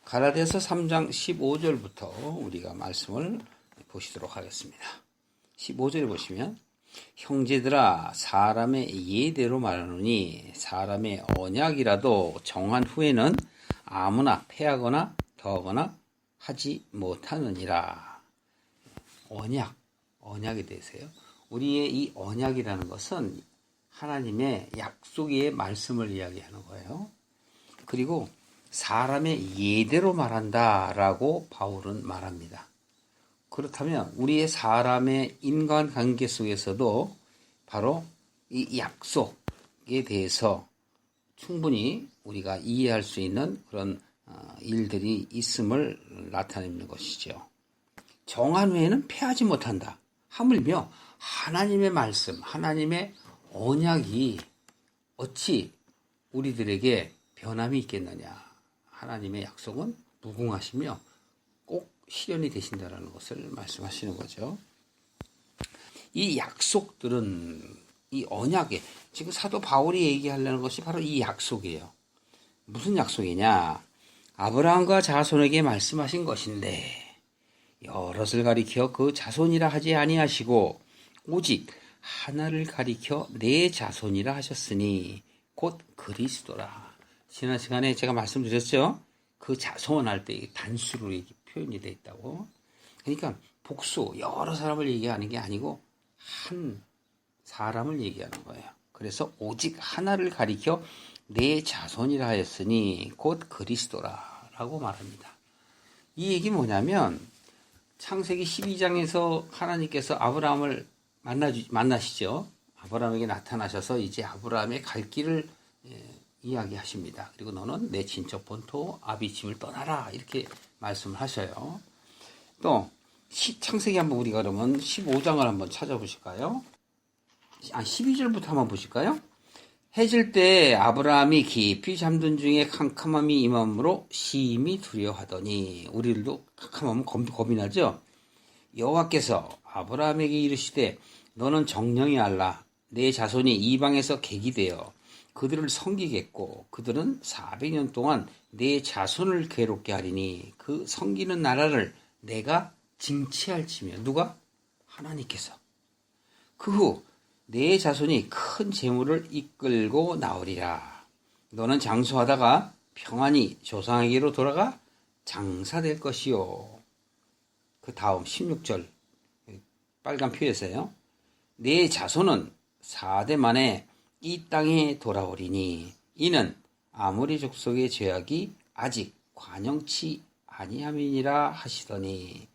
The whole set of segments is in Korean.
갈라디아서 3장 15절부터 우리가 말씀을 보시도록 하겠습니다. 15절에 보시면 형제들아 사람의 예대로 말하노니 사람의 언약이라도 정한 후에는 아무나 패하거나 더하거나 하지 못하느니라. 언약에 대해서요. 우리의 이 언약이라는 것은 하나님의 약속의 말씀을 이야기하는 거예요. 그리고 사람의 예대로 말한다라고 바울은 말합니다. 그렇다면 우리의 사람의 인간관계 속에서도 바로 이 약속에 대해서 충분히 우리가 이해할 수 있는 그런 일들이 있음을 나타내는 것이죠. 정한 후에는 패하지 못한다. 하물며 하나님의 말씀, 하나님의 언약이 어찌 우리들에게 변함이 있겠느냐. 하나님의 약속은 무궁하시며 꼭 실현이 되신다라는 것을 말씀하시는 거죠. 이 약속들은 이 언약에 지금 사도 바울이 얘기하려는 것이 바로 이 약속이에요. 무슨 약속이냐? 아브라함과 자손에게 말씀하신 것인데 여럿을 가리켜 그 자손이라 하지 아니하시고 오직 하나를 가리켜 내 자손이라 하셨으니 곧 그리스도라. 지난 시간에 제가 말씀드렸죠. 그 자손 할 때 단수로 표현이 되어 있다고. 그러니까 복수, 여러 사람을 얘기하는 게 아니고 한 사람을 얘기하는 거예요. 그래서 오직 하나를 가리켜 내 자손이라 하였으니 곧 그리스도라 라고 말합니다. 이 얘기 뭐냐면 창세기 12장에서 하나님께서 아브라함을 만나시죠. 아브라함에게 나타나셔서 이제 아브라함의 갈 길을 이야기하십니다. 그리고 너는 내 친척 본토 아비집을 떠나라 이렇게 말씀을 하셔요. 또 창세기 한번 우리가 그러면 15장을 한번 찾아보실까요? 12절부터 한번 보실까요? 해질 때 아브라함이 깊이 잠든 중에 캄캄함이 임함으로 심히 두려워하더니 우리들도 캄캄하면 겁이 나죠? 여호와께서 아브라함에게 이르시되 너는 정령이 알라 내 자손이 이방에서 객이 되어 그들을 섬기겠고 그들은 400년 동안 내 자손을 괴롭게 하리니 그 섬기는 나라를 내가 징치할지며 누가? 하나님께서. 그 후 내 자손이 큰 재물을 이끌고 나오리라. 너는 장수하다가 평안히 조상에게로 돌아가 장사될 것이요. 그 다음 16절 빨간 표에서요. 내 자손은 4대 만에 이 땅에 돌아오리니 이는 아모리 족속의 죄악이 아직 관영치 아니함이니라 하시더니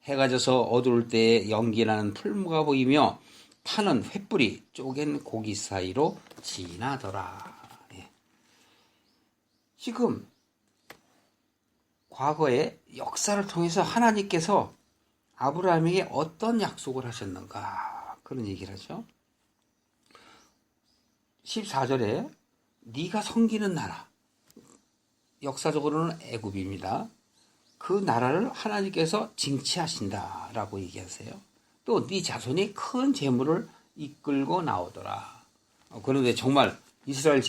해가 져서 어두울 때 연기나는 풀무가 보이며 타는 횃불이 쪼갠 고기 사이로 지나더라. 지금 과거의 역사를 통해서 하나님께서 아브라함에게 어떤 약속을 하셨는가 그런 얘기를 하죠. 14절에 네가 섬기는 나라, 역사적으로는 애굽입니다. 그 나라를 하나님께서 징치하신다라고 얘기하세요. 또 네 자손이 큰 재물을 이끌고 나오더라. 그런데 정말 이스라엘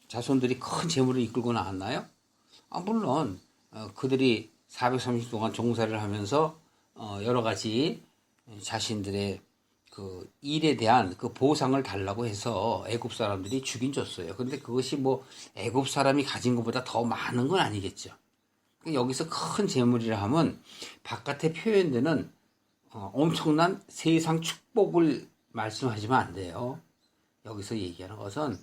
자손들이 큰 재물을 이끌고 나왔나요? 물론 그들이 430 동안 종사를 하면서 여러 가지 자신들의 그 일에 대한 그 보상을 달라고 해서 애굽 사람들이 주긴 줬어요. 그런데 그것이 뭐 애굽 사람이 가진 것보다 더 많은 건 아니겠죠. 여기서 큰 재물이라 하면 바깥에 표현되는 엄청난 세상 축복을 말씀하시면 안 돼요. 여기서 얘기하는 것은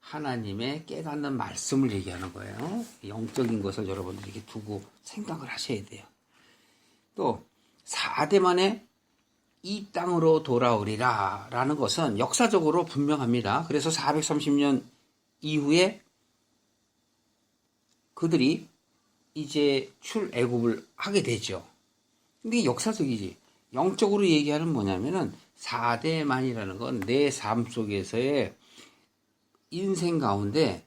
하나님의 깨닫는 말씀을 얘기하는 거예요. 영적인 것을 여러분들이 이렇게 두고 생각을 하셔야 돼요. 또 4대 만에 이 땅으로 돌아오리라 라는 것은 역사적으로 분명합니다. 그래서 430년 이후에 그들이 이제 출애굽을 하게 되죠. 근데 역사적이지. 영적으로 얘기하는 뭐냐면은 4대만이라는 건 내 삶 속에서의 인생 가운데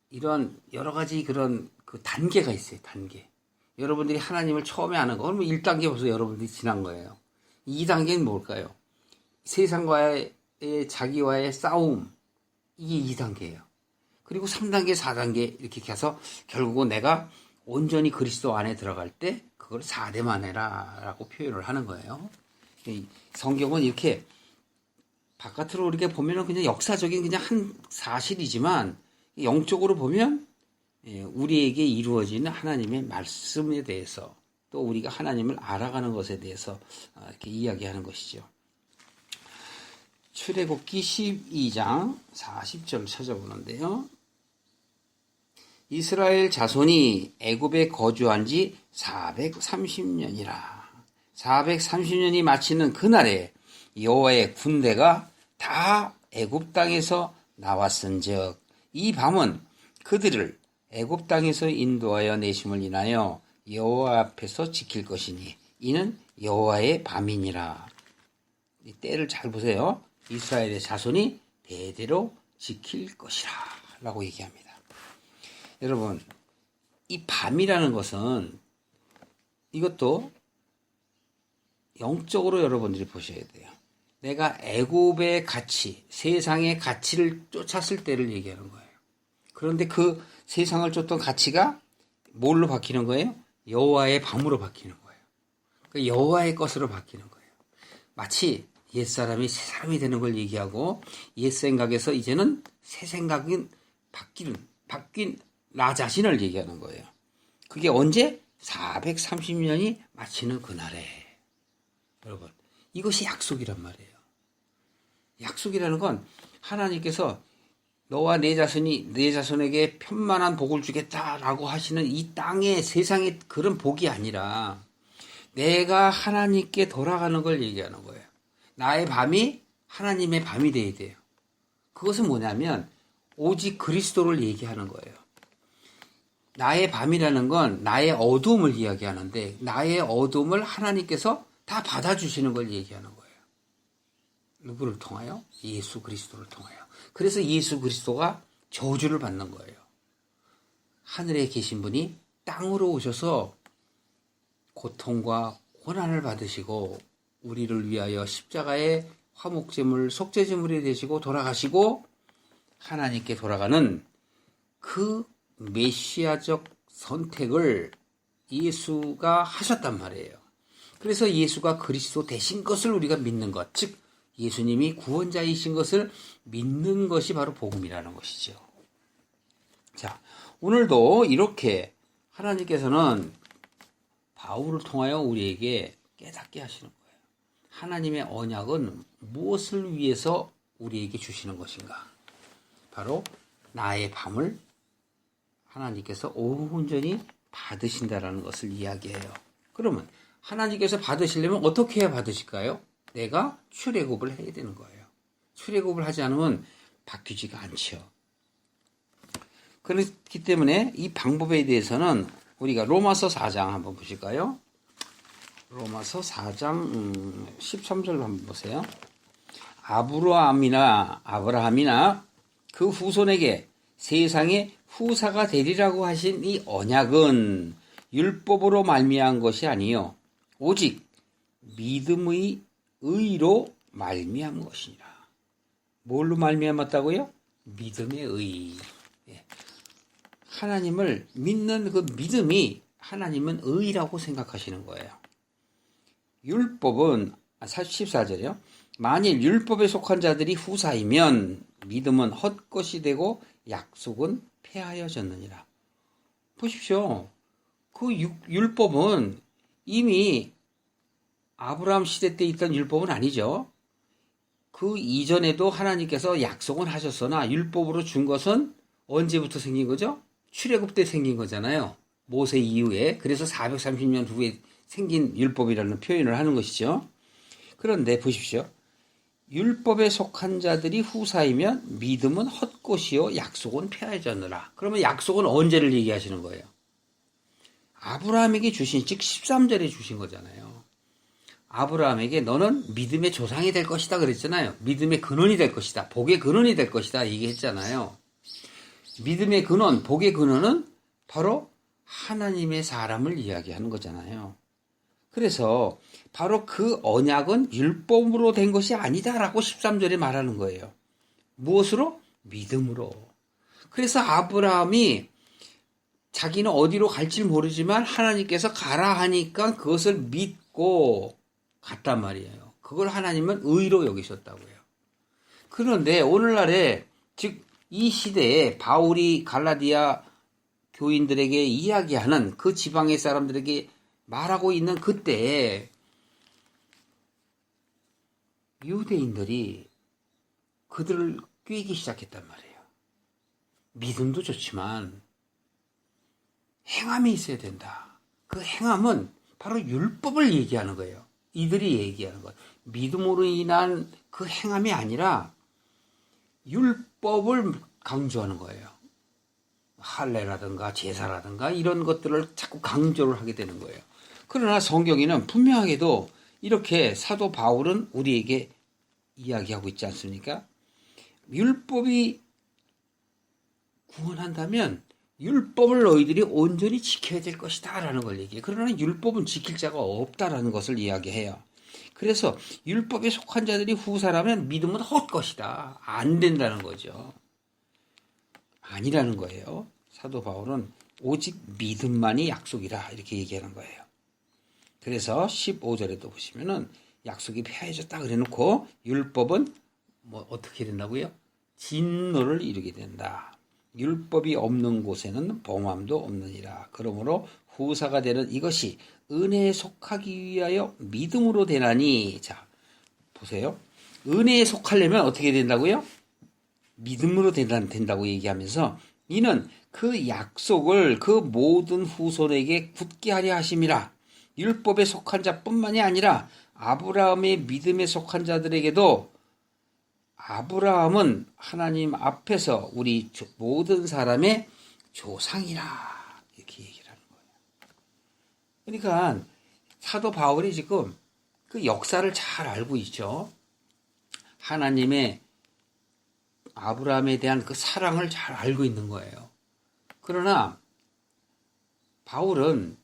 이런 여러 가지 그런 그 단계가 있어요. 단계. 여러분들이 하나님을 처음에 아는 거 그러면 1단계 벌써 여러분들이 지난 거예요. 2단계는 뭘까요? 세상과의 자기와의 싸움. 이게 2단계예요. 그리고 3단계, 4단계 이렇게 해서 결국은 내가 온전히 그리스도 안에 들어갈 때 그걸 4대 만해라라고 표현을 하는 거예요. 이 성경은 이렇게 바깥으로 이렇게 보면은 그냥 역사적인 그냥 한 사실이지만 영적으로 보면 우리에게 이루어지는 하나님의 말씀에 대해서 또 우리가 하나님을 알아가는 것에 대해서 이렇게 이야기하는 것이죠. 출애굽기 12장 40절 찾아보는데요. 이스라엘 자손이 애굽에 거주한 지 430년이라. 430년이 마치는 그날에 여호와의 군대가 다 애굽 땅에서 나왔은즉 이 밤은 그들을 애굽 땅에서 인도하여 내심을 인하여 여호와 앞에서 지킬 것이니 이는 여호와의 밤이니라. 이 때를 잘 보세요. 이스라엘의 자손이 대대로 지킬 것이라 라고 얘기합니다. 여러분, 이 밤이라는 것은 이것도 영적으로 여러분들이 보셔야 돼요. 내가 애굽의 가치, 세상의 가치를 쫓았을 때를 얘기하는 거예요. 그런데 그 세상을 쫓던 가치가 뭘로 바뀌는 거예요? 여호와의 밤으로 바뀌는 거예요. 그러니까 여호와의 것으로 바뀌는 거예요. 마치 옛사람이 새사람이 되는 걸 얘기하고 옛 생각에서 이제는 새 생각인 바뀐 나 자신을 얘기하는 거예요. 그게 언제? 430년이 마치는 그날에. 여러분, 이것이 약속이란 말이에요. 약속이라는 건 하나님께서 너와 내 자손에게 편만한 복을 주겠다라고 하시는 이 땅의 세상의 그런 복이 아니라 내가 하나님께 돌아가는 걸 얘기하는 거예요. 나의 밤이 하나님의 밤이 돼야 돼요. 그것은 뭐냐면 오직 그리스도를 얘기하는 거예요. 나의 밤이라는 건 나의 어두움을 이야기하는데 나의 어두움을 하나님께서 다 받아주시는 걸 얘기하는 거예요. 누구를 통하여? 예수 그리스도를 통하여. 그래서 예수 그리스도가 저주를 받는 거예요. 하늘에 계신 분이 땅으로 오셔서 고통과 고난을 받으시고 우리를 위하여 십자가의 화목제물, 속죄제물이 되시고 돌아가시고 하나님께 돌아가는 그 메시아적 선택을 예수가 하셨단 말이에요. 그래서 예수가 그리스도 되신 것을 우리가 믿는 것, 즉 예수님이 구원자이신 것을 믿는 것이 바로 복음이라는 것이죠. 자, 오늘도 이렇게 하나님께서는 바울을 통하여 우리에게 깨닫게 하시는 거예요. 하나님의 언약은 무엇을 위해서 우리에게 주시는 것인가? 바로 나의 밤을 하나님께서 온전히 받으신다라는 것을 이야기해요. 그러면 하나님께서 받으시려면 어떻게 해야 받으실까요? 내가 출애굽을 해야 되는 거예요. 출애굽을 하지 않으면 바뀌지가 않죠. 그렇기 때문에 이 방법에 대해서는 우리가 로마서 4장 한번 보실까요? 로마서 4장 13절 한번 보세요. 아브라함이나 그 후손에게 세상의 후사가 되리라고 하신 이 언약은 율법으로 말미암은 것이 아니요 오직 믿음의 의로 말미암은 것이니라. 뭘로 말미암았다고요? 믿음의 의. 하나님을 믿는 그 믿음이 하나님은 의라고 생각하시는 거예요. 율법은 14절이요. 만일 율법에 속한 자들이 후사이면 믿음은 헛것이 되고 약속은 폐하여졌느니라. 보십시오. 그 율법은 이미 아브라함 시대 때 있던 율법은 아니죠. 그 이전에도 하나님께서 약속은 하셨으나 율법으로 준 것은 언제부터 생긴 거죠? 출애굽 때 생긴 거잖아요. 모세 이후에. 그래서 430년 후에 생긴 율법이라는 표현을 하는 것이죠. 그런데 보십시오. 율법에 속한 자들이 후사이면 믿음은 헛것이요 약속은 폐하여졌느라. 그러면 약속은 언제를 얘기하시는 거예요? 아브라함에게 주신, 즉 13절에 주신 거잖아요. 아브라함에게 너는 믿음의 조상이 될 것이다 그랬잖아요. 믿음의 근원이 될 것이다. 복의 근원이 될 것이다 얘기했잖아요. 믿음의 근원, 복의 근원은 바로 하나님의 사람을 이야기하는 거잖아요. 그래서 바로 그 언약은 율법으로 된 것이 아니다라고 13절에 말하는 거예요. 무엇으로? 믿음으로. 그래서 아브라함이 자기는 어디로 갈지 모르지만 하나님께서 가라 하니까 그것을 믿고 갔단 말이에요. 그걸 하나님은 의로 여기셨다고요. 그런데 오늘날에 즉 이 시대에 바울이 갈라디아 교인들에게 이야기하는 그 지방의 사람들에게 말하고 있는 그때에 유대인들이 그들을 꾀기 시작했단 말이에요. 믿음도 좋지만 행함이 있어야 된다. 그 행함은 바로 율법을 얘기하는 거예요. 이들이 얘기하는 것. 믿음으로 인한 그 행함이 아니라 율법을 강조하는 거예요. 할례라든가 제사라든가 이런 것들을 자꾸 강조를 하게 되는 거예요. 그러나 성경에는 분명하게도 이렇게 사도 바울은 우리에게 이야기하고 있지 않습니까? 율법이 구원한다면 율법을 너희들이 온전히 지켜야 될 것이다 라는 걸 얘기해요. 그러나 율법은 지킬 자가 없다라는 것을 이야기해요. 그래서 율법에 속한 자들이 후사라면 믿음은 헛것이다. 안 된다는 거죠. 아니라는 거예요. 사도 바울은 오직 믿음만이 약속이다 이렇게 얘기하는 거예요. 그래서 15절에도 보시면은 약속이 폐해졌다 그래놓고 율법은 뭐 어떻게 된다고요? 진노를 이루게 된다. 율법이 없는 곳에는 봉함도 없느니라. 그러므로 후사가 되는 이것이 은혜에 속하기 위하여 믿음으로 되나니. 자, 보세요. 은혜에 속하려면 어떻게 된다고요? 믿음으로 된다고 얘기하면서 이는 그 약속을 그 모든 후손에게 굳게 하려 하심이라. 율법에 속한 자뿐만이 아니라 아브라함의 믿음에 속한 자들에게도 아브라함은 하나님 앞에서 우리 모든 사람의 조상이라 이렇게 얘기를 하는 거예요. 그러니까 사도 바울이 지금 그 역사를 잘 알고 있죠. 하나님의 아브라함에 대한 그 사랑을 잘 알고 있는 거예요. 그러나 바울은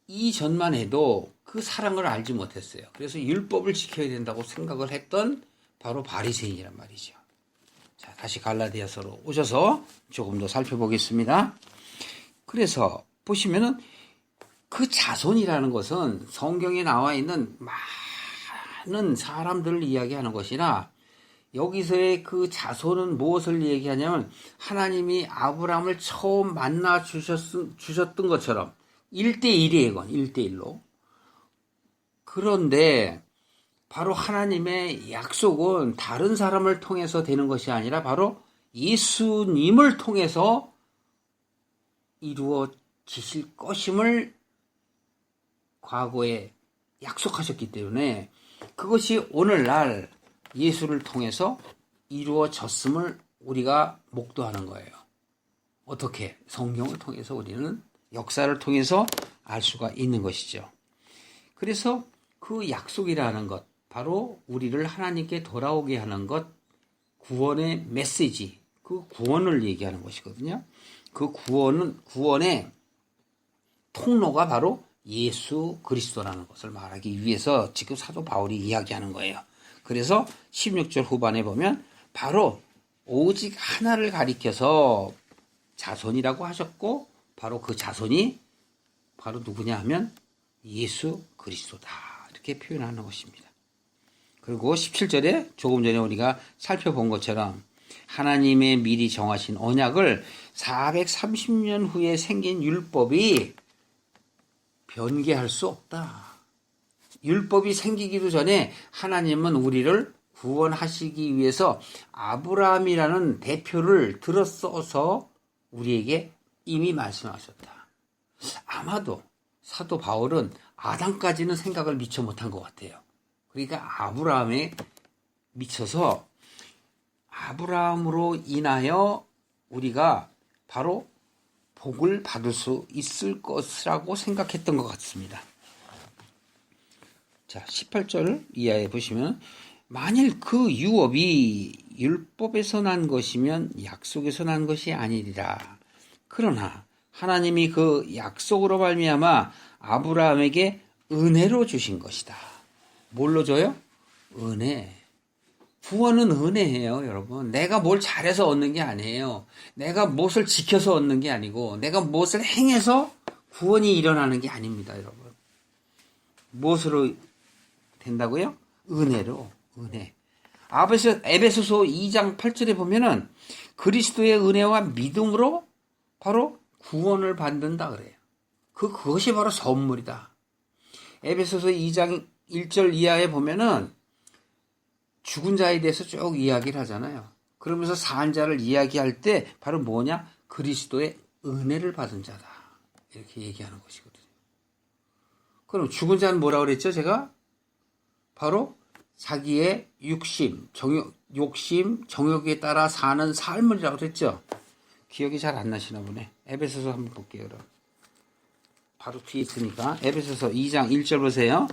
이전만 해도 그 사랑을 알지 못했어요. 그래서 율법을 지켜야 된다고 생각을 했던 바로 바리새인이란 말이죠. 자, 다시 갈라디아서로 오셔서 조금 더 살펴보겠습니다. 그래서 보시면은 그 자손이라는 것은 성경에 나와 있는 많은 사람들을 이야기하는 것이나 여기서의 그 자손은 무엇을 얘기하냐면 하나님이 아브라함을 처음 만나 주셨던 것처럼 1대1이에요. 이건 1대1로. 그런데 바로 하나님의 약속은 다른 사람을 통해서 되는 것이 아니라 바로 예수님을 통해서 이루어지실 것임을 과거에 약속하셨기 때문에 그것이 오늘날 예수를 통해서 이루어졌음을 우리가 목도하는 거예요. 어떻게? 성경을 통해서 우리는 역사를 통해서 알 수가 있는 것이죠. 그래서 그 약속이라는 것, 바로 우리를 하나님께 돌아오게 하는 것, 구원의 메시지, 그 구원을 얘기하는 것이거든요. 그 구원의 통로가 바로 예수 그리스도라는 것을 말하기 위해서 지금 사도 바울이 이야기하는 거예요. 그래서 16절 후반에 보면 바로 오직 하나를 가리켜서 자손이라고 하셨고 바로 그 자손이 바로 누구냐 하면 예수 그리스도다 이렇게 표현하는 것입니다. 그리고 17절에 조금 전에 우리가 살펴본 것처럼 하나님의 미리 정하신 언약을 430년 후에 생긴 율법이 변개할 수 없다. 율법이 생기기도 전에 하나님은 우리를 구원하시기 위해서 아브라함이라는 대표를 들어 써서 우리에게 이미 말씀하셨다. 아마도 사도 바울은 아담까지는 생각을 미처 못한 것 같아요. 그러니까 아브라함에 미쳐서 아브라함으로 인하여 우리가 바로 복을 받을 수 있을 것이라고 생각했던 것 같습니다. 자, 18절 이하에 보시면 만일 그 유업이 율법에서 난 것이면 약속에서 난 것이 아니리라. 그러나 하나님이 그 약속으로 말미암아 아브라함에게 은혜로 주신 것이다. 뭘로 줘요? 은혜. 구원은 은혜예요, 여러분. 내가 뭘 잘해서 얻는 게 아니에요. 내가 무엇을 지켜서 얻는 게 아니고 내가 무엇을 행해서 구원이 일어나는 게 아닙니다, 여러분. 무엇으로 된다고요? 은혜로, 은혜. 에베소서 2장 8절에 보면은 그리스도의 은혜와 믿음으로 바로 구원을 받는다 그래요. 그것이 바로 선물이다. 에베소서 2장 1절 이하에 보면은 죽은 자에 대해서 쭉 이야기를 하잖아요. 그러면서 산 자를 이야기할 때 바로 뭐냐? 그리스도의 은혜를 받은 자다. 이렇게 얘기하는 것이거든요. 그럼 죽은 자는 뭐라고 그랬죠? 제가 바로 자기의 욕심, 정욕에 따라 사는 삶을이라고 그랬죠. 기억이 잘 안 나시나 보네. 에베소서 한번 볼게요. 그럼. 바로 뒤에 있으니까 에베소서 2장 1절 보세요.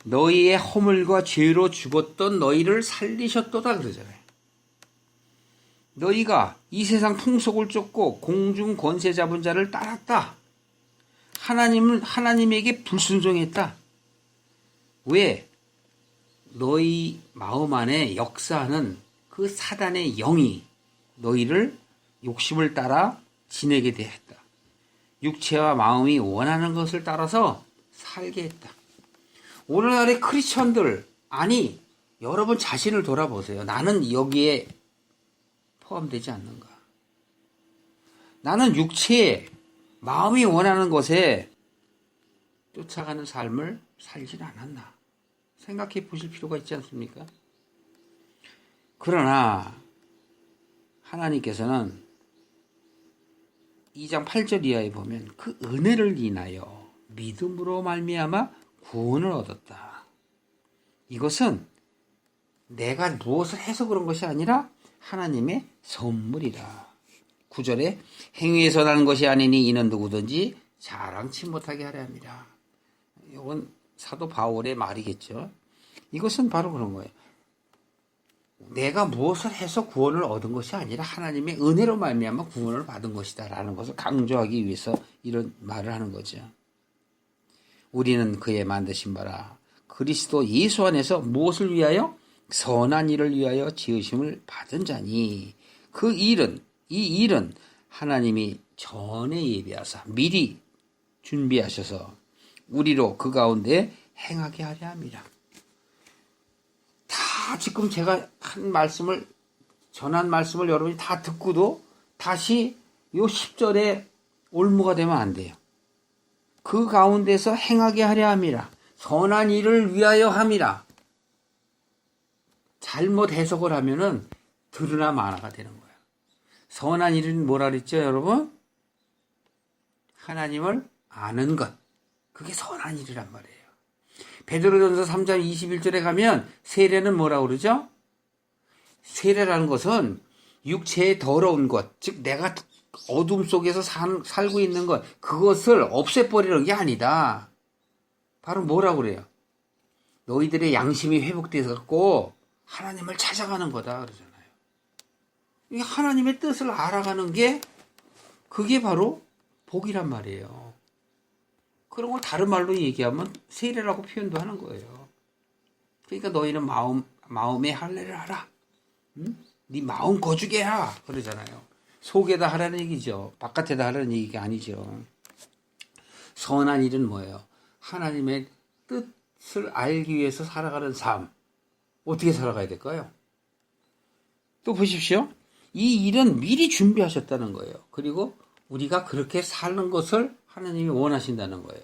너희의 허물과 죄로 죽었던 너희를 살리셨도다 그러잖아요. 너희가 이 세상 풍속을 쫓고 공중 권세 잡은 자를 따랐다. 하나님에게 불순종했다. 왜? 너희 마음 안에 역사하는 그 사단의 영이 너희를 욕심을 따라 지내게 되었다. 육체와 마음이 원하는 것을 따라서 살게 했다. 오늘날의 크리스천들, 아니 여러분 자신을 돌아보세요. 나는 여기에 포함되지 않는가? 나는 육체에 마음이 원하는 것에 쫓아가는 삶을 살지는 않았나? 생각해 보실 필요가 있지 않습니까? 그러나 하나님께서는 2장 8절 이하에 보면 그 은혜를 인하여 믿음으로 말미암아 구원을 얻었다. 이것은 내가 무엇을 해서 그런 것이 아니라 하나님의 선물이다. 9절에 행위에서 나는 것이 아니니 이는 누구든지 자랑치 못하게 하려 합니다. 이건 사도 바울의 말이겠죠. 이것은 바로 그런 거예요. 내가 무엇을 해서 구원을 얻은 것이 아니라 하나님의 은혜로 말미암아 구원을 받은 것이다 라는 것을 강조하기 위해서 이런 말을 하는 거죠. 우리는 그의 만드신 바라 그리스도 예수 안에서 무엇을 위하여? 선한 일을 위하여 지으심을 받은 자니 이 일은 하나님이 전에 예비하사 미리 준비하셔서 우리로 그 가운데 행하게 하려 합니다. 다 지금 제가 전한 말씀을 여러분이 다 듣고도 다시 요 10절에 올무가 되면 안 돼요. 그 가운데서 행하게 하려 함이라. 선한 일을 위하여 함이라. 잘못 해석을 하면은 들으나 마나가 되는 거예요. 선한 일은 뭐라 그랬죠, 여러분? 하나님을 아는 것. 그게 선한 일이란 말이에요. 베드로전서 3장 21절에 가면 세례는 뭐라고 그러죠? 세례라는 것은 육체의 더러운 것, 즉 내가 어둠 속에서 살고 있는 것, 그것을 없애버리는 게 아니다. 바로 뭐라고 그래요? 너희들의 양심이 회복되었고 하나님을 찾아가는 거다 그러잖아요. 이 하나님의 뜻을 알아가는 게 그게 바로 복이란 말이에요. 그런 걸 다른 말로 얘기하면 세례라고 표현도 하는 거예요. 그러니까 너희는 마음에 할례를 하라. 응? 네 마음 거주게 하라 그러잖아요. 속에다 하라는 얘기죠. 바깥에다 하라는 얘기가 아니죠. 선한 일은 뭐예요? 하나님의 뜻을 알기 위해서 살아가는 삶. 어떻게 살아가야 될까요? 또 보십시오. 이 일은 미리 준비하셨다는 거예요. 그리고 우리가 그렇게 사는 것을 하나님이 원하신다는 거예요.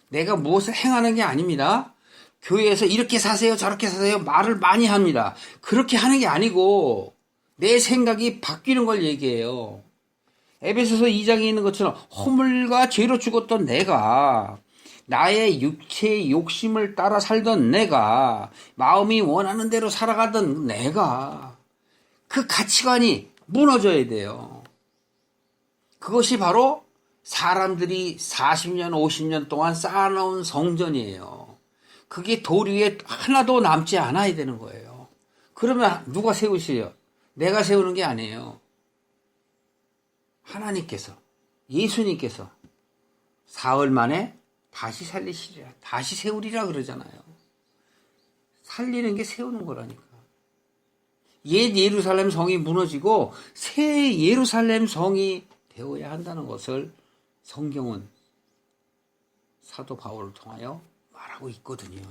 내가 무엇을 행하는 게 아닙니다. 교회에서 이렇게 사세요, 저렇게 사세요 말을 많이 합니다. 그렇게 하는 게 아니고 내 생각이 바뀌는 걸 얘기해요. 에베소서 2장에 있는 것처럼 허물과 죄로 죽었던 내가, 나의 육체의 욕심을 따라 살던 내가, 마음이 원하는 대로 살아가던 내가, 그 가치관이 무너져야 돼요. 그것이 바로 사람들이 40년, 50년 동안 쌓아놓은 성전이에요. 그게 돌 위에 하나도 남지 않아야 되는 거예요. 그러면 누가 세우시요? 내가 세우는 게 아니에요. 하나님께서, 예수님께서 사흘 만에 다시 살리시리라, 다시 세우리라 그러잖아요. 살리는 게 세우는 거라니까. 옛 예루살렘 성이 무너지고 새 예루살렘 성이 되어야 한다는 것을 성경은 사도 바울을 통하여 말하고 있거든요.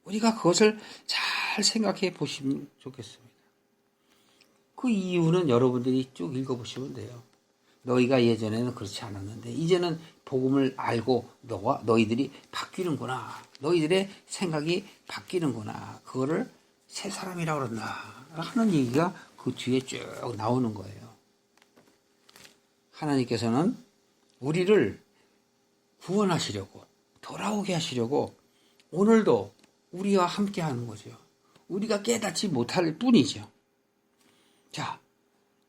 우리가 그것을 잘 생각해 보시면 좋겠습니다. 그 이유는 여러분들이 쭉 읽어보시면 돼요. 너희가 예전에는 그렇지 않았는데 이제는 복음을 알고 너희들이 바뀌는구나. 너희들의 생각이 바뀌는구나. 그거를 새 사람이라고 그런다 하는 얘기가 그 뒤에 쭉 나오는 거예요. 하나님께서는 우리를 구원하시려고 돌아오게 하시려고 오늘도 우리와 함께 하는 거죠. 우리가 깨닫지 못할 뿐이죠. 자,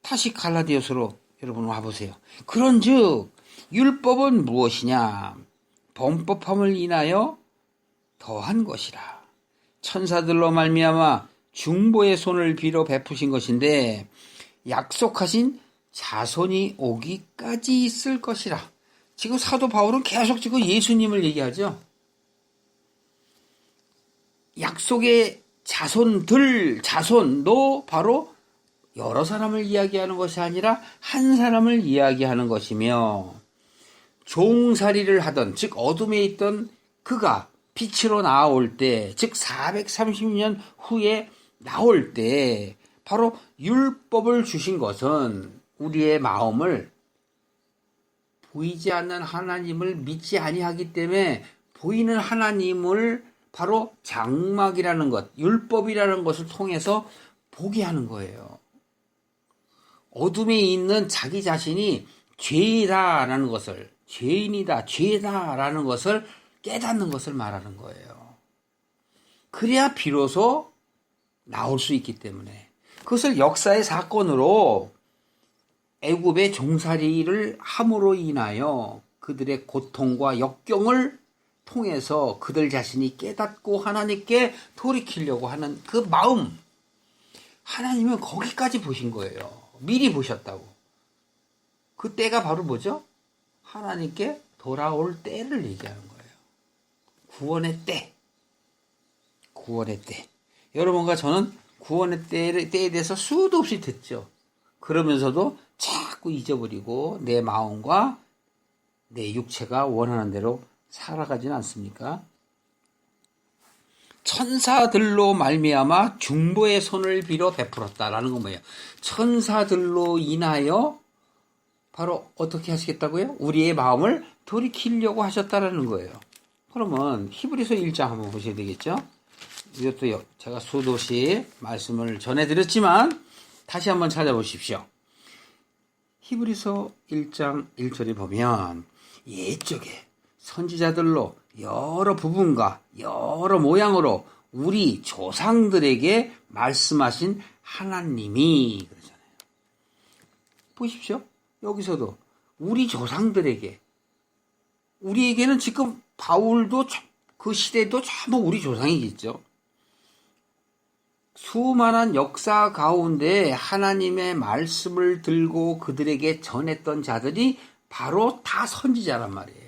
다시 갈라디아서로 여러분 와보세요. 그런즉 율법은 무엇이냐? 범법함을 인하여 더한 것이라. 천사들로 말미암아 중보의 손을 빌어 베푸신 것인데 약속하신 자손이 오기까지 있을 것이라. 지금 사도 바울은 계속 지금 예수님을 얘기하죠. 약속의 자손도 바로 여러 사람을 이야기하는 것이 아니라 한 사람을 이야기하는 것이며 종살이를 하던 즉 어둠에 있던 그가 빛으로 나올 때 즉 430년 후에 나올 때 바로 율법을 주신 것은 우리의 마음을 보이지 않는 하나님을 믿지 아니하기 때문에 보이는 하나님을 바로 장막이라는 것, 율법이라는 것을 통해서 보게 하는 거예요. 어둠에 있는 자기 자신이 죄이다라는 것을, 죄인이다, 죄다라는 것을 깨닫는 것을 말하는 거예요. 그래야 비로소 나올 수 있기 때문에 그것을 역사의 사건으로 애굽의 종살이를 함으로 인하여 그들의 고통과 역경을 통해서 그들 자신이 깨닫고 하나님께 돌이키려고 하는 그 마음, 하나님은 거기까지 보신 거예요. 미리 보셨다고. 그 때가 바로 뭐죠? 하나님께 돌아올 때를 얘기하는 거예요. 구원의 때. 구원의 때. 여러분과 저는 구원의 때에 대해서 수도 없이 듣죠. 그러면서도 자꾸 잊어버리고 내 마음과 내 육체가 원하는 대로 살아가지는 않습니까? 천사들로 말미암아 중보의 손을 빌어 베풀었다라는 건 뭐예요? 천사들로 인하여 바로 어떻게 하시겠다고요? 우리의 마음을 돌이키려고 하셨다라는 거예요. 그러면 히브리서 1장 한번 보셔야 되겠죠? 이것도 제가 수도 없이 말씀을 전해드렸지만 다시 한번 찾아보십시오. 히브리서 1장 1절에 보면 옛적에 선지자들로 여러 부분과 여러 모양으로 우리 조상들에게 말씀하신 하나님이 그러잖아요. 보십시오. 여기서도 우리 조상들에게, 우리에게는 지금 바울도 그 시대도 전부 우리 조상이겠죠. 수많은 역사 가운데 하나님의 말씀을 들고 그들에게 전했던 자들이 바로 다 선지자란 말이에요.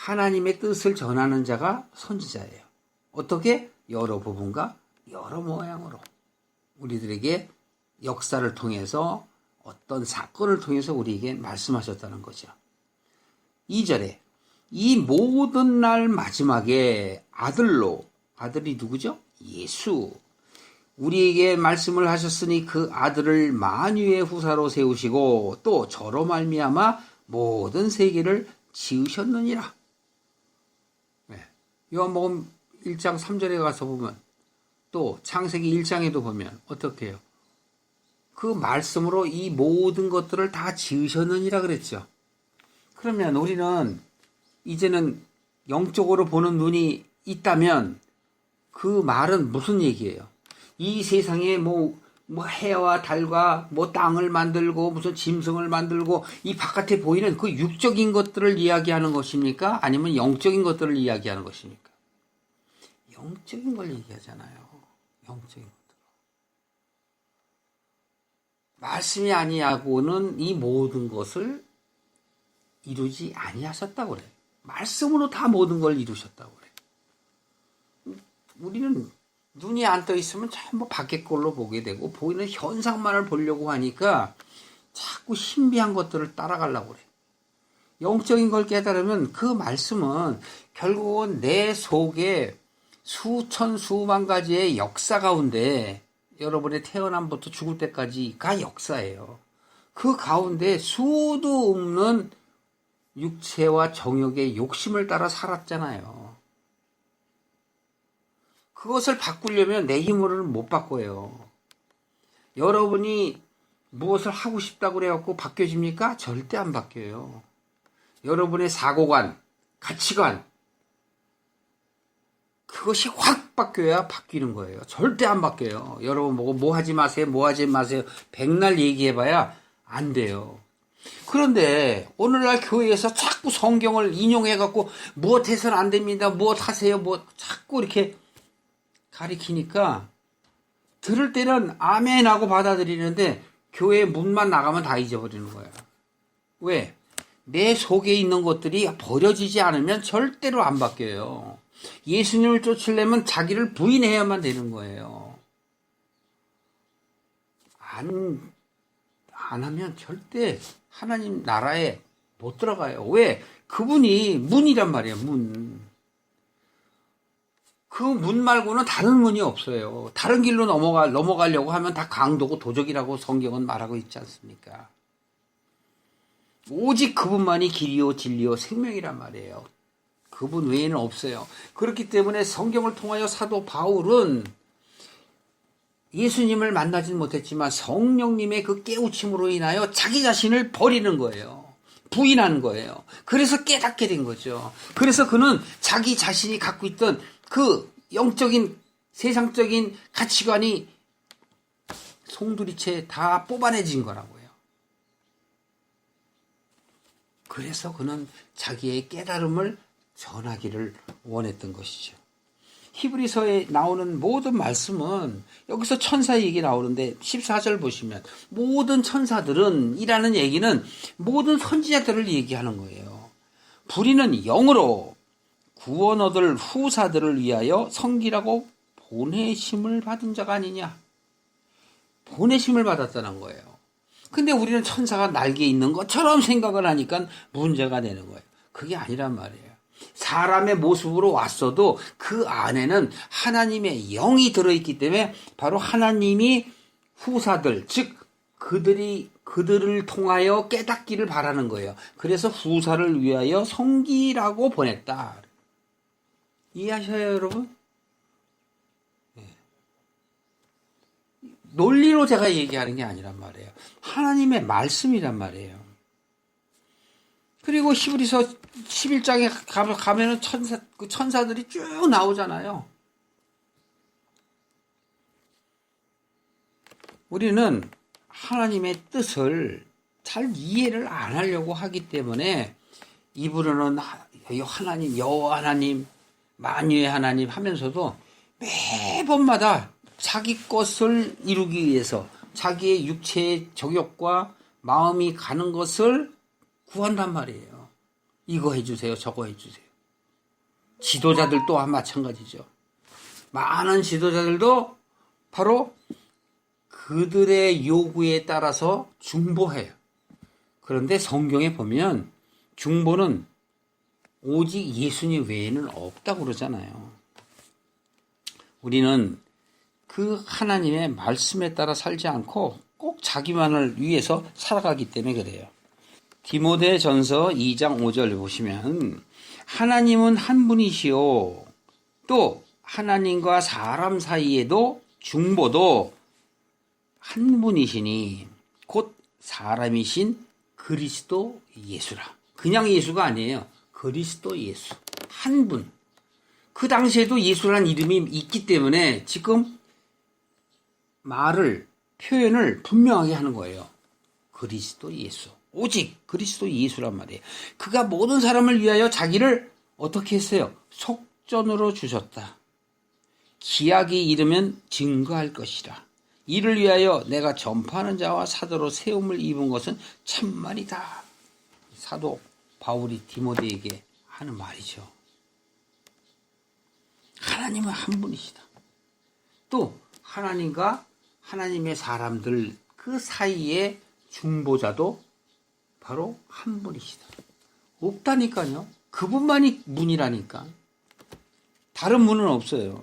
하나님의 뜻을 전하는 자가 선지자예요. 어떻게? 여러 부분과 여러 모양으로 우리들에게 역사를 통해서 어떤 사건을 통해서 우리에게 말씀하셨다는 거죠. 2절에 이 모든 날 마지막에 아들로, 아들이 누구죠? 예수. 우리에게 말씀을 하셨으니 그 아들을 만유의 후사로 세우시고 또 저로 말미암아 모든 세계를 지으셨느니라. 요한복음 1장 3절에 가서 보면 또 창세기 1장에도 보면 어떻게 해요? 그 말씀으로 이 모든 것들을 다 지으셨느니라 그랬죠. 그러면 우리는 이제는 영적으로 보는 눈이 있다면 그 말은 무슨 얘기예요? 이 세상에 뭐 해와 달과 뭐 땅을 만들고 무슨 짐승을 만들고 이 바깥에 보이는 그 육적인 것들을 이야기하는 것입니까? 아니면 영적인 것들을 이야기하는 것입니까? 영적인 걸 얘기하잖아요. 영적인 것들. 말씀이 아니하고는 이 모든 것을 이루지 아니하셨다고 그래요. 말씀으로 다 모든 걸 이루셨다고 그래요. 우리는 눈이 안 떠 있으면 전부 밖에 걸로 보게 되고 보이는 현상만을 보려고 하니까 자꾸 신비한 것들을 따라가려고 그래. 영적인 걸 깨달으면 그 말씀은 결국은 내 속에 수천 수만 가지의 역사 가운데 여러분의 태어남부터 죽을 때까지가 역사예요. 그 가운데 수도 없는 육체와 정욕의 욕심을 따라 살았잖아요. 그것을 바꾸려면 내 힘으로는 못 바꿔요. 여러분이 무엇을 하고 싶다고 그래갖고 바뀌어집니까? 절대 안 바뀌어요. 여러분의 사고관, 가치관, 그것이 확 바뀌어야 바뀌는 거예요. 절대 안 바뀌어요. 여러분 보고 뭐 하지 마세요, 뭐 하지 마세요. 백날 얘기해봐야 안 돼요. 그런데 오늘날 교회에서 자꾸 성경을 인용해갖고 무엇 해서는 안 됩니다, 무엇 하세요, 뭐 자꾸 이렇게 가리키니까 들을 때는 아멘 하고 받아들이는데 교회 문만 나가면 다 잊어버리는 거야. 왜? 내 속에 있는 것들이 버려지지 않으면 절대로 안 바뀌어요. 예수님을 쫓으려면 자기를 부인해야만 되는 거예요. 안 하면 절대 하나님 나라에 못 들어가요. 왜? 그분이 문이란 말이에요. 문. 그 문 말고는 다른 문이 없어요. 다른 길로 넘어가려고 하면 다 강도고 도적이라고 성경은 말하고 있지 않습니까? 오직 그분만이 길이요 진리요 생명이란 말이에요. 그분 외에는 없어요. 그렇기 때문에 성경을 통하여 사도 바울은 예수님을 만나진 못했지만 성령님의 그 깨우침으로 인하여 자기 자신을 버리는 거예요. 부인하는 거예요. 그래서 깨닫게 된 거죠. 그래서 그는 자기 자신이 갖고 있던 그 영적인 세상적인 가치관이 송두리째 다 뽑아내진 거라고요. 그래서 그는 자기의 깨달음을 전하기를 원했던 것이죠. 히브리서에 나오는 모든 말씀은 여기서 천사 얘기 나오는데 14절 보시면 모든 천사들은 이라는 얘기는 모든 선지자들을 얘기하는 거예요. 불의는 영으로 구원 얻을 후사들을 위하여 섬기라고 보내심을 받은 자가 아니냐. 보내심을 받았다는 거예요. 근데 우리는 천사가 날개 있는 것처럼 생각을 하니까 문제가 되는 거예요. 그게 아니란 말이에요. 사람의 모습으로 왔어도 그 안에는 하나님의 영이 들어있기 때문에 바로 하나님이 후사들, 즉 그들을 통하여 깨닫기를 바라는 거예요. 그래서 후사를 위하여 섬기라고 보냈다. 이해하셔요, 여러분? 네. 논리로 제가 얘기하는 게 아니란 말이에요. 하나님의 말씀이란 말이에요. 그리고 히브리서 11장에 가면은 천사들이 쭉 나오잖아요. 우리는 하나님의 뜻을 잘 이해를 안 하려고 하기 때문에 입으로는 하나님, 여호와 하나님, 만유의 하나님 하면서도 매번마다 자기 것을 이루기 위해서 자기의 육체의 정욕과 마음이 가는 것을 구한단 말이에요. 이거 해주세요, 저거 해주세요. 지도자들 또한 마찬가지죠. 많은 지도자들도 바로 그들의 요구에 따라서 중보해요. 그런데 성경에 보면 중보는 오직 예수님 외에는 없다고 그러잖아요. 우리는 그 하나님의 말씀에 따라 살지 않고 꼭 자기만을 위해서 살아가기 때문에 그래요. 디모데전서 2장 5절 보시면 하나님은 한 분이시오. 또 하나님과 사람 사이에도 중보도 한 분이시니 곧 사람이신 그리스도 예수라. 그냥 예수가 아니에요. 그리스도 예수. 한 분. 그 당시에도 예수라는 이름이 있기 때문에 지금 표현을 분명하게 하는 거예요. 그리스도 예수. 오직 그리스도 예수란 말이에요. 그가 모든 사람을 위하여 자기를 어떻게 했어요? 속전으로 주셨다. 기약이 이르면 증거할 것이라. 이를 위하여 내가 전파하는 자와 사도로 세움을 입은 것은 참말이다. 사도 바울이 디모데에게 하는 말이죠. 하나님은 한 분이시다. 또 하나님과 하나님의 사람들 그 사이에 중보자도 바로 한 분이시다. 없다니까요. 그분만이 문이라니까. 다른 문은 없어요.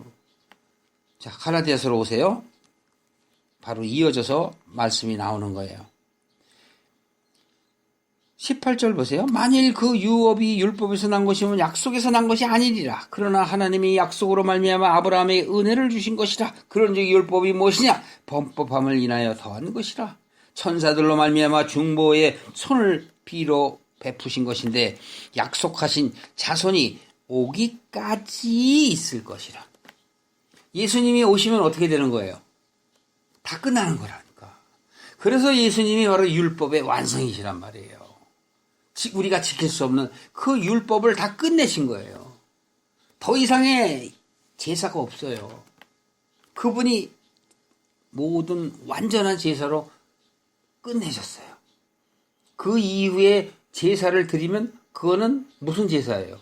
자, 갈라디아서로 오세요. 바로 이어져서 말씀이 나오는 거예요. 18절 보세요. 만일 그 유업이 율법에서 난 것이면 약속에서 난 것이 아니리라. 그러나 하나님이 약속으로 말미암아 아브라함에게 은혜를 주신 것이라. 그런즉 율법이 무엇이냐? 범법함을 인하여 더한 것이라. 천사들로 말미암아 중보의 손을 비로 베푸신 것인데 약속하신 자손이 오기까지 있을 것이라. 예수님이 오시면 어떻게 되는 거예요? 다 끝나는 거라니까. 그래서 예수님이 바로 율법의 완성이시란 말이에요. 우리가 지킬 수 없는 그 율법을 다 끝내신 거예요. 더 이상의 제사가 없어요. 그분이 모든 완전한 제사로 끝내셨어요. 그 이후에 제사를 드리면 그거는 무슨 제사예요?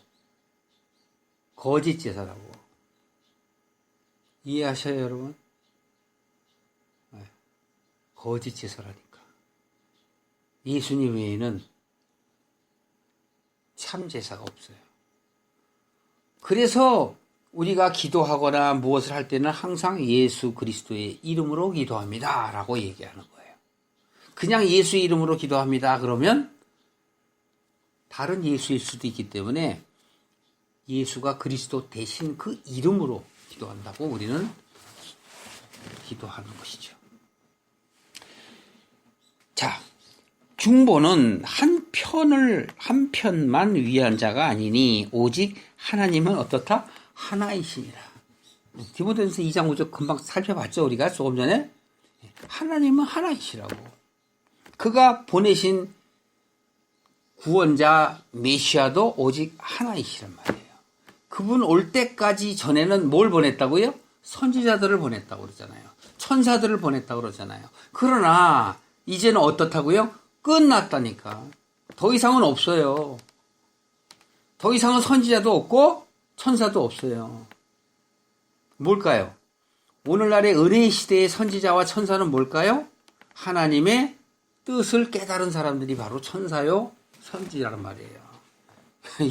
거짓 제사라고. 이해하셔요, 여러분? 네. 거짓 제사라니까. 예수님 외에는 참 제사가 없어요. 그래서 우리가 기도하거나 무엇을 할 때는 항상 예수 그리스도의 이름으로 기도합니다 라고 얘기하는 거예요. 그냥 예수 이름으로 기도합니다 그러면 다른 예수일 수도 있기 때문에 예수가 그리스도 대신 그 이름으로 기도한다고 우리는 기도하는 것이죠. 자, 중보는 한 편만 위한 자가 아니니 오직 하나님은 어떻다? 하나이시니라. 디모데전서 2장 5절 금방 살펴봤죠, 우리가 조금 전에. 하나님은 하나이시라고. 그가 보내신 구원자 메시아도 오직 하나이시란 말이에요. 그분 올 때까지 전에는 뭘 보냈다고요? 선지자들을 보냈다고 그러잖아요. 천사들을 보냈다고 그러잖아요. 그러나 이제는 어떻다고요? 끝났다니까. 더 이상은 없어요. 더 이상은 선지자도 없고 천사도 없어요. 뭘까요? 오늘날의 은혜의 시대의 선지자와 천사는 뭘까요? 하나님의 뜻을 깨달은 사람들이 바로 천사요, 선지자란 말이에요.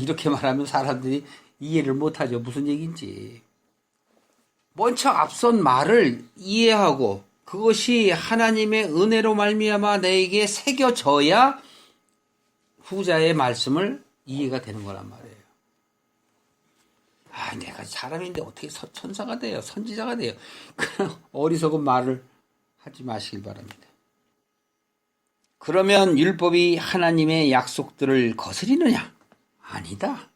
이렇게 말하면 사람들이 이해를 못하죠. 무슨 얘기인지. 먼저 앞선 말을 이해하고 그것이 하나님의 은혜로 말미암아 내게 새겨져야 후자의 말씀을 이해가 되는 거란 말이에요. 아, 내가 사람인데 어떻게 천사가 돼요? 선지자가 돼요? 그런 어리석은 말을 하지 마시길 바랍니다. 그러면 율법이 하나님의 약속들을 거스리느냐? 아니다.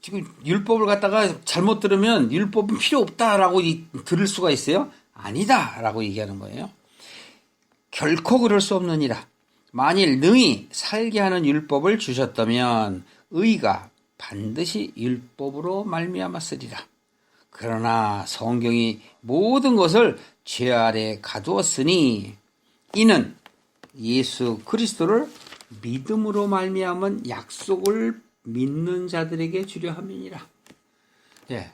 지금 율법을 갖다가 잘못 들으면 율법은 필요 없다라고 들을 수가 있어요? 아니다라고 얘기하는 거예요. 결코 그럴 수 없느니라. 만일 능히 살게 하는 율법을 주셨다면 의가 반드시 율법으로 말미암았으리라. 그러나 성경이 모든 것을 죄 아래 가두었으니 이는 예수 그리스도를 믿음으로 말미암은 약속을 믿는 자들에게 주려 함이니라. 예.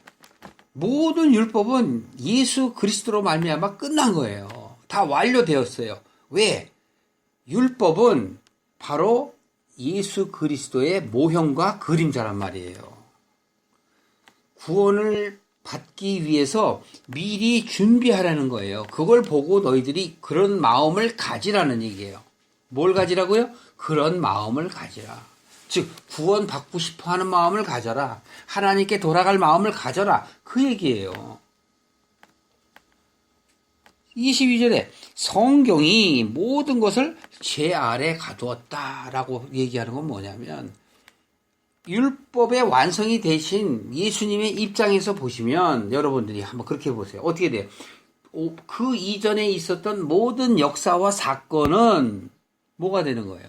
모든 율법은 예수 그리스도로 말미암아 끝난 거예요. 다 완료되었어요. 왜? 율법은 바로 예수 그리스도의 모형과 그림자란 말이에요. 구원을 받기 위해서 미리 준비하라는 거예요. 그걸 보고 너희들이 그런 마음을 가지라는 얘기예요. 뭘 가지라고요? 그런 마음을 가지라. 즉 구원 받고 싶어하는 마음을 가져라. 하나님께 돌아갈 마음을 가져라. 그 얘기예요. 22절에 성경이 모든 것을 죄 아래 가두었다라고 얘기하는 건 뭐냐면 율법의 완성이 되신 예수님의 입장에서 보시면 여러분들이 한번 그렇게 보세요. 어떻게 돼요? 그 이전에 있었던 모든 역사와 사건은 뭐가 되는 거예요?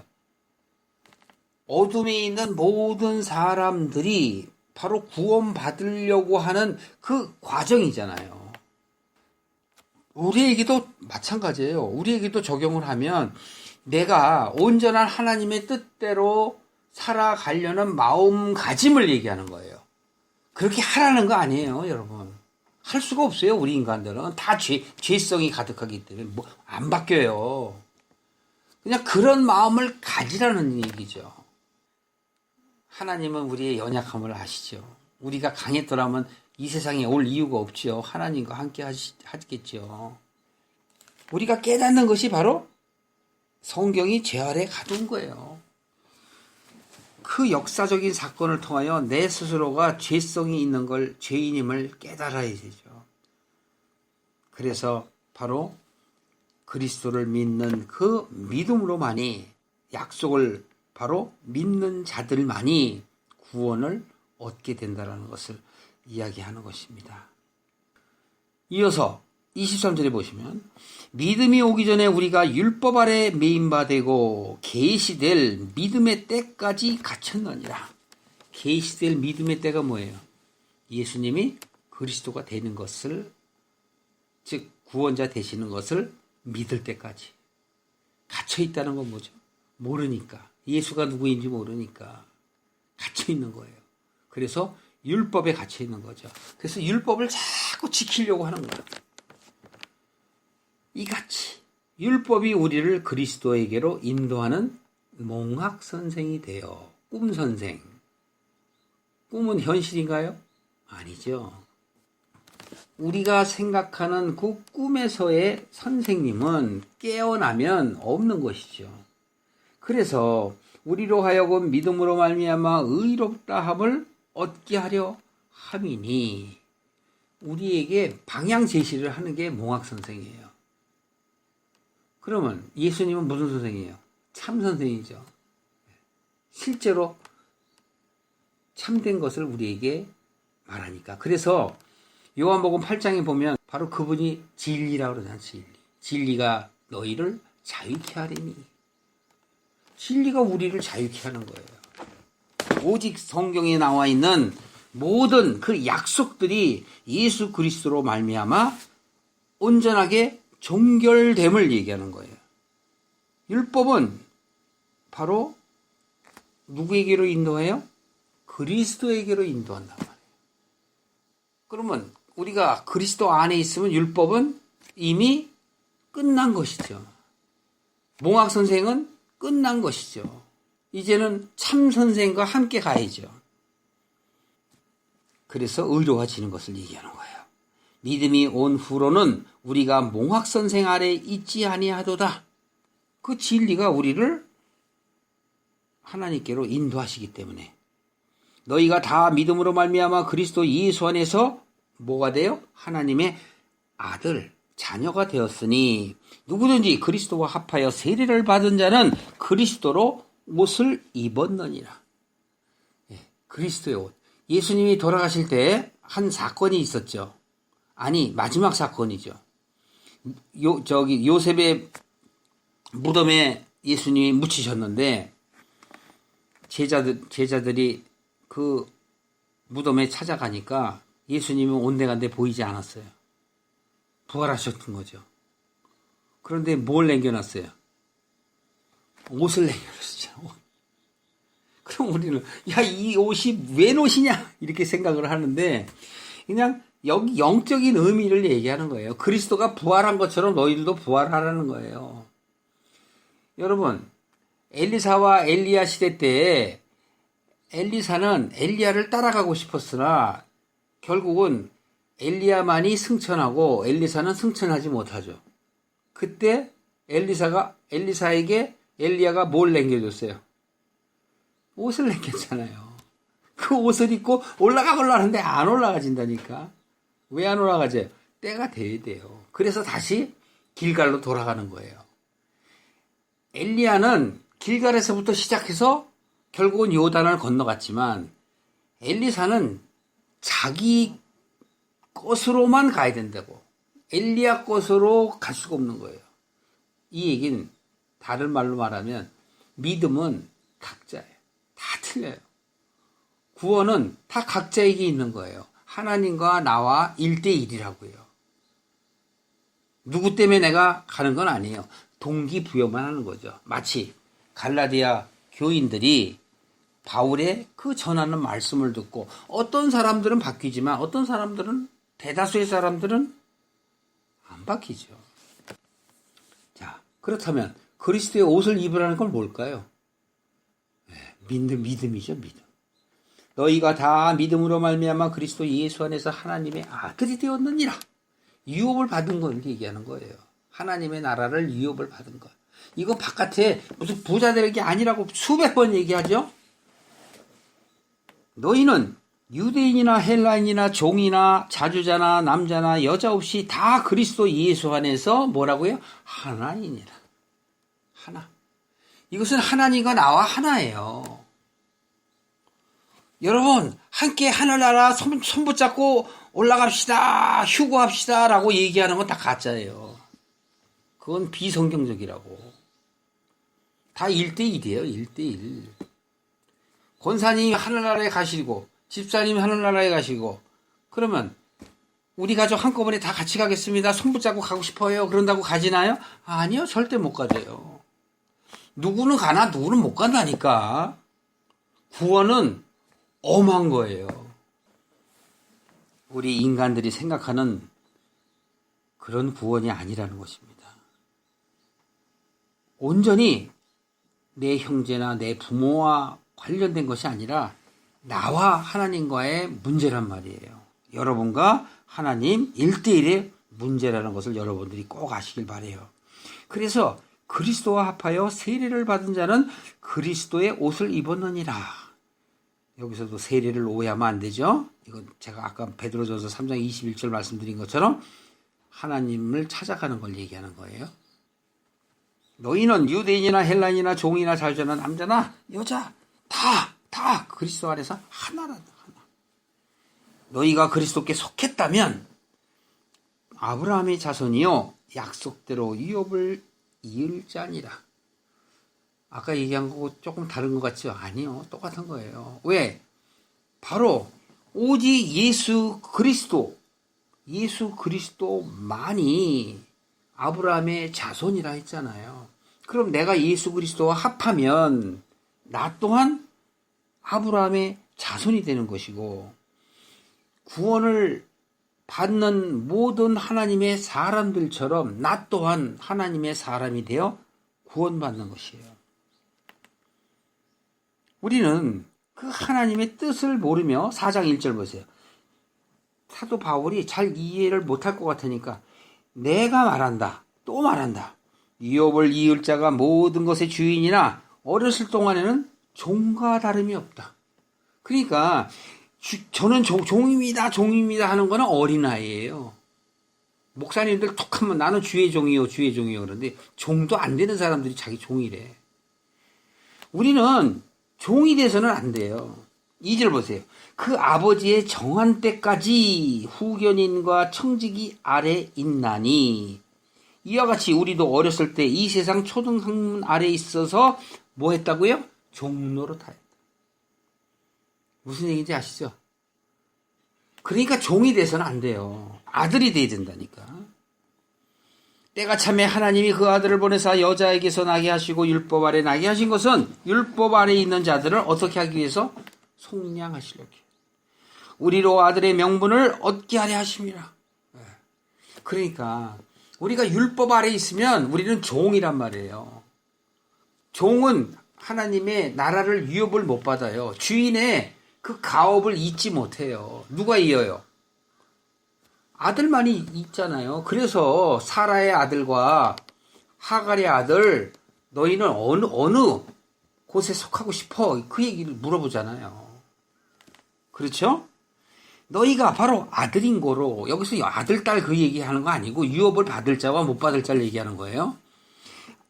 어둠에 있는 모든 사람들이 바로 구원받으려고 하는 그 과정이잖아요. 우리에게도 마찬가지예요. 우리에게도 적용을 하면 내가 온전한 하나님의 뜻대로 살아가려는 마음가짐을 얘기하는 거예요. 그렇게 하라는 거 아니에요, 여러분. 할 수가 없어요. 우리 인간들은 다 죄성이 가득하기 때문에 뭐 안 바뀌어요. 그냥 그런 마음을 가지라는 얘기죠. 하나님은 우리의 연약함을 아시죠. 우리가 강했더라면 이 세상에 올 이유가 없죠. 하나님과 함께 하겠죠. 우리가 깨닫는 것이 바로 성경이 죄 아래 가둔 거예요. 그 역사적인 사건을 통하여 내 스스로가 죄성이 있는 걸 죄인임을 깨달아야 되죠. 그래서 바로 그리스도를 믿는 그 믿음으로만이 약속을 바로 믿는 자들만이 구원을 얻게 된다는 것을 이야기하는 것입니다. 이어서 23절에 보시면 믿음이 오기 전에 우리가 율법 아래 매임바 되고 계시될 믿음의 때까지 갇혔느니라. 계시될 믿음의 때가 뭐예요? 예수님이 그리스도가 되는 것을, 즉 구원자 되시는 것을 믿을 때까지 갇혀 있다는 건 뭐죠? 모르니까. 예수가 누구인지 모르니까 갇혀 있는 거예요. 그래서 율법에 갇혀 있는 거죠. 그래서 율법을 자꾸 지키려고 하는 거예요. 이같이 율법이 우리를 그리스도에게로 인도하는 몽학 선생이 되어 꿈 선생. 꿈은 현실인가요? 아니죠. 우리가 생각하는 그 꿈에서의 선생님은 깨어나면 없는 것이죠. 그래서 우리로 하여금 믿음으로 말미암아 의롭다 함을 얻게 하려 함이니 우리에게 방향 제시를 하는 게 몽학 선생이에요. 그러면 예수님은 무슨 선생이에요? 참 선생이죠. 실제로 참된 것을 우리에게 말하니까. 그래서 요한복음 8장에 보면 바로 그분이 진리라고 그러잖아요. 진리가 너희를 자유케 하리니. 진리가 우리를 자유케 하는 거예요. 오직 성경에 나와 있는 모든 그 약속들이 예수 그리스도로 말미암아 온전하게 종결됨을 얘기하는 거예요. 율법은 바로 누구에게로 인도해요? 그리스도에게로 인도한단 말이에요. 그러면 우리가 그리스도 안에 있으면 율법은 이미 끝난 것이죠. 몽학 선생은 끝난 것이죠. 이제는 참 선생과 함께 가야죠. 그래서 의로워지는 것을 얘기하는 거예요. 믿음이 온 후로는 우리가 몽학 선생 아래 있지 아니하도다. 그 진리가 우리를 하나님께로 인도하시기 때문에 너희가 다 믿음으로 말미암아 그리스도 예수 안에서 뭐가 돼요? 하나님의 아들, 자녀가 되었으니 누구든지 그리스도와 합하여 세례를 받은 자는 그리스도로 옷을 입었느니라. 그리스도의 옷. 예수님이 돌아가실 때 한 사건이 있었죠. 아니, 마지막 사건이죠. 요셉의 무덤에 예수님이 묻히셨는데 제자들이 그 무덤에 찾아가니까 예수님은 온데간데 보이지 않았어요. 부활하셨던 거죠. 그런데 뭘 남겨놨어요? 옷을 남겨놨죠. 그럼 우리는 야, 이 옷이 웬 옷이냐 이렇게 생각을 하는데 그냥 여기 영적인 의미를 얘기하는 거예요. 그리스도가 부활한 것처럼 너희들도 부활하라는 거예요. 여러분, 엘리사와 엘리야 시대 때 엘리사는 엘리야를 따라가고 싶었으나 결국은 엘리야만이 승천하고 엘리사는 승천하지 못하죠. 그때 엘리사에게 엘리야가 뭘 남겨줬어요? 옷을 남겼잖아요. 그 옷을 입고 올라가려고 하는데 안 올라가진다니까. 왜 안 올라가죠? 때가 돼야 돼요. 그래서 다시 길갈로 돌아가는 거예요. 엘리야는 길갈에서부터 시작해서 결국은 요단을 건너갔지만 엘리사는 자기 것으로만 가야 된다고. 엘리야 것으로 갈 수가 없는 거예요. 이 얘기는 다른 말로 말하면 믿음은 각자예요. 다 틀려요. 구원은 다 각자에게 있는 거예요. 하나님과 나와 1대1이라고요. 누구 때문에 내가 가는 건 아니에요. 동기부여만 하는 거죠. 마치 갈라디아 교인들이 바울의 그 전하는 말씀을 듣고 어떤 사람들은 바뀌지만 어떤 사람들은 대다수의 사람들은 안 바뀌죠. 자, 그렇다면 그리스도의 옷을 입으라는 건 뭘까요? 믿음이죠, 믿음. 너희가 다 믿음으로 말미암아 그리스도 예수 안에서 하나님의 아들이 되었느니라. 유업을 받은 걸 얘기하는 거예요. 하나님의 나라를 유업을 받은 것. 이거 바깥에 무슨 부자 될 게 아니라고 수백 번 얘기하죠. 너희는 유대인이나 헬라인이나 종이나 자주자나 남자나 여자 없이 다 그리스도 예수 안에서 뭐라고요? 하나이니라. 하나. 이것은 하나님과 나와 하나예요. 여러분, 함께 하늘나라 손 붙잡고 올라갑시다, 휴거합시다 라고 얘기하는 건 다 가짜예요. 그건 비성경적이라고. 다 1대1이에요, 1대1. 권사님이 하늘나라에 가시고, 집사님이 하늘나라에 가시고, 그러면 우리 가족 한꺼번에 다 같이 가겠습니다. 손 붙잡고 가고 싶어요. 그런다고 가지나요? 아니요, 절대 못 가져요. 누구는 가나 누구는 못 간다니까. 구원은 엄한 거예요. 우리 인간들이 생각하는 그런 구원이 아니라는 것입니다. 온전히 내 형제나 내 부모와 관련된 것이 아니라 나와 하나님과의 문제란 말이에요. 여러분과 하나님 1대1의 문제라는 것을 여러분들이 꼭 아시길 바라요. 그래서 그리스도와 합하여 세례를 받은 자는 그리스도의 옷을 입었느니라. 여기서도 세례를 오해하면 안 되죠. 이건 제가 아까 베드로전서 3장 21절 말씀드린 것처럼 하나님을 찾아가는 걸 얘기하는 거예요. 너희는 유대인이나 헬라인이나 종이나 자유자나 남자나 여자 다 그리스도 안에서 하나란다. 하나. 너희가 그리스도께 속했다면 아브라함의 자손이요 약속대로 유업을 이을 자니라. 아까 얘기한 거 조금 다른 것 같죠? 아니요. 똑같은 거예요. 왜? 바로 오직 예수 그리스도만이 아브라함의 자손이라 했잖아요. 그럼 내가 예수 그리스도와 합하면 나 또한 아브라함의 자손이 되는 것이고 구원을 받는 모든 하나님의 사람들처럼 나 또한 하나님의 사람이 되어 구원받는 것이에요. 우리는 그 하나님의 뜻을 모르며 4장 1절 보세요. 사도 바울이 잘 이해를 못할 것 같으니까 내가 말한다. 또 말한다. 유업을 이을 자가 모든 것의 주인이나 어렸을 동안에는 종과 다름이 없다. 그러니까 저는 종입니다 하는 거는 어린아이예요. 목사님들 톡 하면 나는 주의 종이요 그런데 종도 안 되는 사람들이 자기 종이래. 우리는 종이 돼서는 안 돼요. 2절 보세요. 그 아버지의 정한 때까지 후견인과 청지기 아래 있나니 이와 같이 우리도 어렸을 때 이 세상 초등학문 아래 있어서 뭐 했다고요? 종노릇하였다. 무슨 얘기인지 아시죠? 그러니까 종이 돼서는 안 돼요. 아들이 돼야 된다니까. 때가 참에 하나님이 그 아들을 보내사 여자에게서 나게 하시고 율법 아래 나게 하신 것은 율법 아래 있는 자들을 어떻게 하기 위해서? 속량하시려고. 우리로 아들의 명분을 얻게 하려 하심이라. 그러니까 우리가 율법 아래 있으면 우리는 종이란 말이에요. 종은 하나님의 나라를 유업을 못 받아요. 주인의 그 가업을 잊지 못해요. 누가 이어요? 아들만이 있잖아요. 그래서 사라의 아들과 하갈의 아들 너희는 어느 곳에 속하고 싶어? 그 얘기를 물어보잖아요. 그렇죠? 너희가 바로 아들인 거로 여기서 아들, 딸 그 얘기하는 거 아니고 유업을 받을 자와 못 받을 자를 얘기하는 거예요.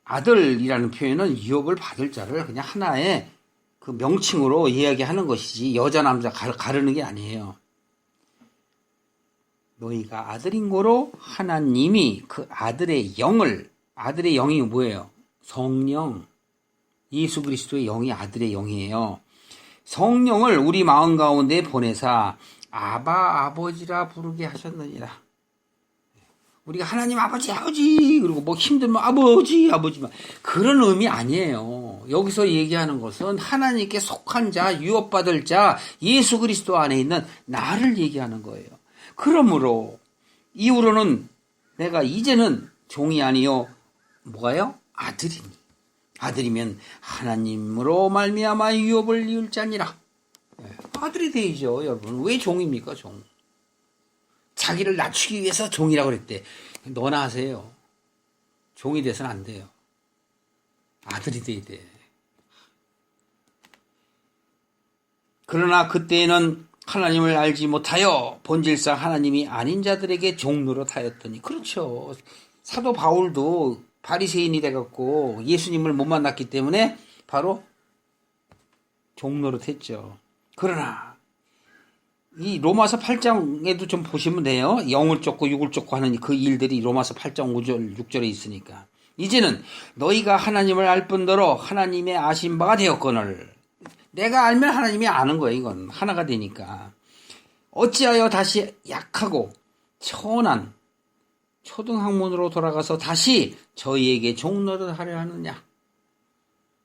아들이라는 표현은 유업을 받을 자를 그냥 하나의 그 명칭으로 이야기하는 것이지 여자 남자 가르는 게 아니에요. 너희가 아들인 거로 하나님이 그 아들의 영이 뭐예요? 성령. 예수 그리스도의 영이 아들의 영이에요. 성령을 우리 마음 가운데 보내사 아바 아버지라 부르게 하셨느니라. 우리가 하나님 아버지 그리고 뭐 힘들면 아버지만 그런 의미 아니에요. 여기서 얘기하는 것은 하나님께 속한 자, 유업받을 자, 예수 그리스도 안에 있는 나를 얘기하는 거예요. 그러므로 이후로는 내가 이제는 종이 아니요 뭐가요? 아들이니. 아들이면 하나님으로 말미암아 유업을 이을 자니라. 아들이 되죠, 여러분. 왜 종입니까, 종? 자기를 낮추기 위해서 종이라고 그랬대. 너나 하세요. 종이 돼서는 안 돼요. 아들이 돼야 돼. 그러나 그때에는 하나님을 알지 못하여 본질상 하나님이 아닌 자들에게 종노릇하였더니. 그렇죠. 사도 바울도 바리새인이 돼갖고 예수님을 못 만났기 때문에 바로 종노릇했죠. 그러나 이 로마서 8장에도 좀 보시면 돼요. 영을 쫓고 육을 쫓고 하는 그 일들이 로마서 8장 5절 6절에 있으니까. 이제는 너희가 하나님을 알 뿐더러 하나님의 아신 바가 되었거늘. 내가 알면 하나님이 아는 거예요. 이건 하나가 되니까. 어찌하여 다시 약하고 천한 초등학문으로 돌아가서 다시 저희에게 종노릇하려 하느냐.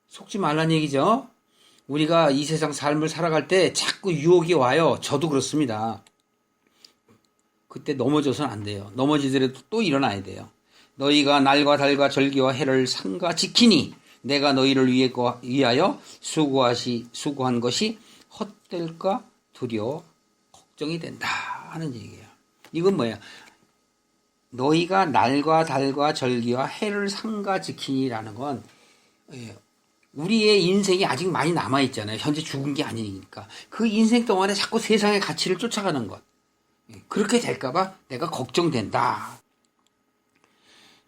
속지 말란 얘기죠. 우리가 이 세상 삶을 살아갈 때 자꾸 유혹이 와요. 저도 그렇습니다. 그때 넘어져서는 안 돼요. 넘어지더라도 또 일어나야 돼요. 너희가 날과 달과 절기와 해를 삼가 지키니 내가 너희를 위하여 수고한 것이 헛될까 두려워 걱정이 된다 하는 얘기예요. 이건 뭐야? 너희가 날과 달과 절기와 해를 삼가 지키니라는 건 우리의 인생이 아직 많이 남아있잖아요. 현재 죽은 게 아니니까. 그 인생 동안에 자꾸 세상의 가치를 쫓아가는 것. 그렇게 될까봐 내가 걱정된다.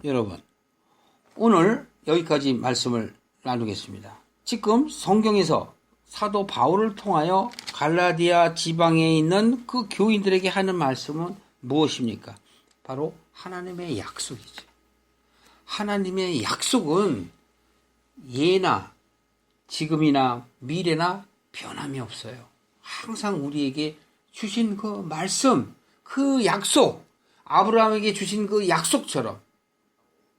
여러분, 오늘 여기까지 말씀을 나누겠습니다. 지금 성경에서 사도 바울을 통하여 갈라디아 지방에 있는 그 교인들에게 하는 말씀은 무엇입니까? 바로 하나님의 약속이죠. 하나님의 약속은 예나 지금이나 미래나 변함이 없어요. 항상 우리에게 주신 그 말씀, 그 약속, 아브라함에게 주신 그 약속처럼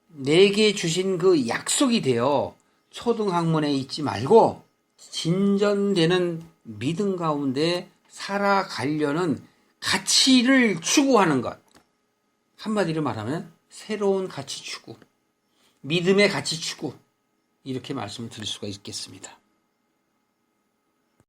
내게 주신 그 약속이 되어 초등학문에 있지 말고 진전되는 믿음 가운데 살아가려는 가치를 추구하는 것. 한마디로 말하면 새로운 가치 추구, 믿음의 가치 추구, 이렇게 말씀을 드릴 수가 있겠습니다.